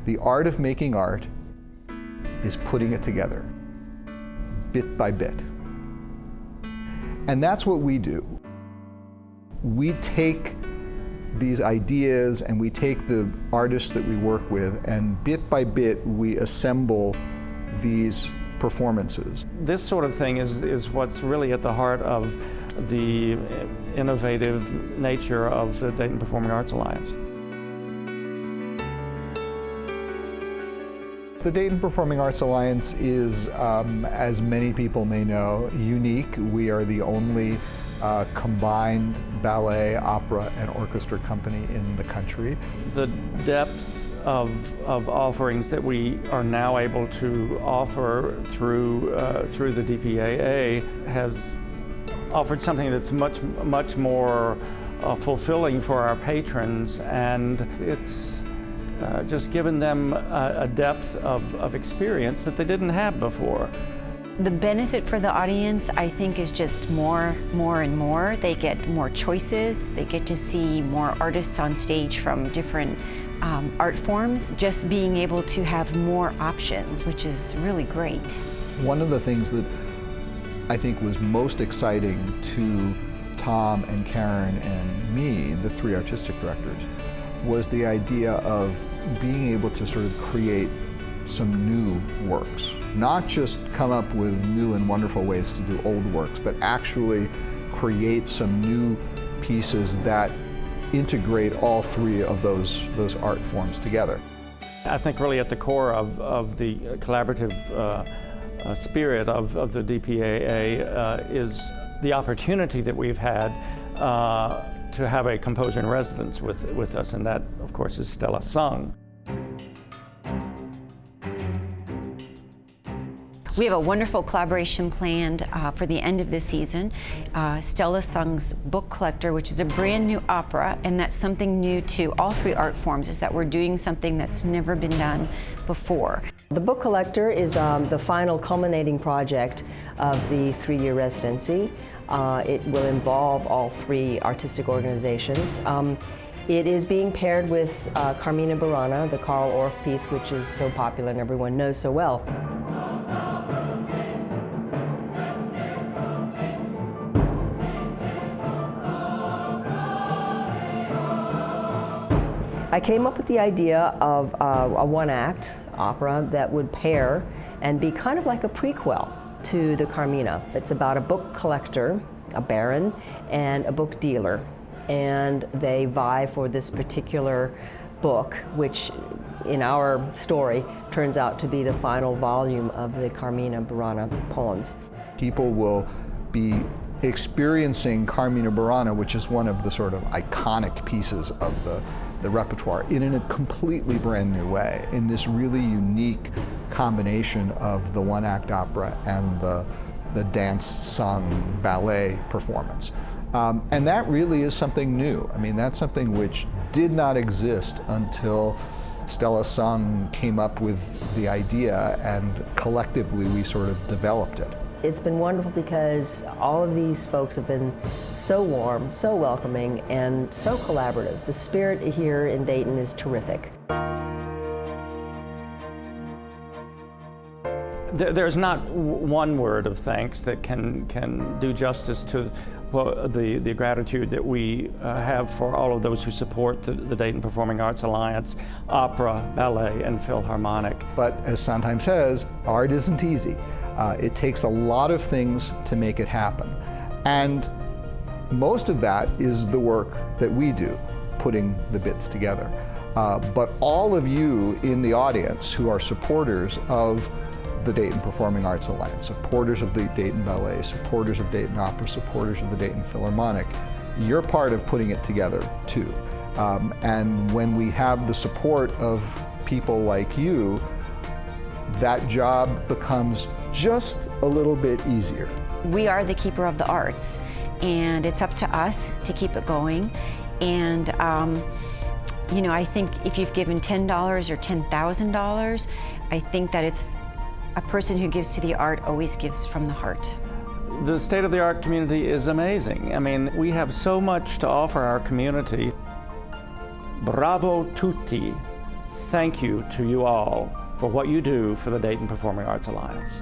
The art of making art is putting it together, bit by bit. And that's what we do. We take these ideas and we take the artists that we work with, and bit by bit we assemble these performances. This sort of thing is what's really at the heart of the innovative nature of the Dayton Performing Arts Alliance. The Dayton Performing Arts Alliance is, as many people may know, unique. We are the only combined ballet, opera, and orchestra company in the country. The depth of offerings that we are now able to offer through the DPAA has offered something that's much more fulfilling for our patrons, and it's just given them a depth of experience that they didn't have before. The benefit for the audience, I think, is just more and more. They get more choices. They get to see more artists on stage from different art forms. Just being able to have more options, which is really great. One of the things that I think was most exciting to Tom and Karen and me, the three artistic directors, was the idea of being able to sort of create some new works. Not just come up with new and wonderful ways to do old works, but actually create some new pieces that integrate all three of those art forms together. I think really at the core of the collaborative spirit of the DPAA is the opportunity that we've had to have a composer in residence with us, and that, of course, is Stella Sung. We have a wonderful collaboration planned for the end of the season. Stella Sung's Book Collector, which is a brand new opera, and that's something new to all three art forms, is that we're doing something that's never been done before. The Book Collector is the final culminating project of the 3-year residency. It will involve all three artistic organizations. It is being paired with Carmina Burana, the Carl Orff piece, which is so popular and everyone knows so well. I came up with the idea of a one-act opera that would pair and be kind of like a prequel to the Carmina. It's about a book collector, a baron, and a book dealer. And they vie for this particular book, which in our story turns out to be the final volume of the Carmina Burana poems. People will be experiencing Carmina Burana, which is one of the sort of iconic pieces of the repertoire, in a completely brand new way, in this really unique combination of the one-act opera and the dance-sung ballet performance. And that really is something new. I mean, that's something which did not exist until Stella Sung came up with the idea, and collectively we sort of developed it. It's been wonderful because all of these folks have been so warm, so welcoming, and so collaborative. The spirit here in Dayton is terrific. There's not one word of thanks that can do justice to the gratitude that we have for all of those who support the Dayton Performing Arts Alliance, opera, ballet, and Philharmonic. But as Sondheim says, art isn't easy. It takes a lot of things to make it happen. And most of that is the work that we do, putting the bits together. But all of you in the audience who are supporters of the Dayton Performing Arts Alliance, supporters of the Dayton Ballet, supporters of Dayton Opera, supporters of the Dayton Philharmonic, you're part of putting it together too. And when we have the support of people like you, that job becomes just a little bit easier. We are the keeper of the arts, and it's up to us to keep it going. And you know, I think if you've given $10 or $10,000, I think that it's a person who gives to the art always gives from the heart. The state of the art community is amazing. I mean, we have so much to offer our community. Bravo tutti. thank you to you all for what you do for the Dayton Performing Arts Alliance.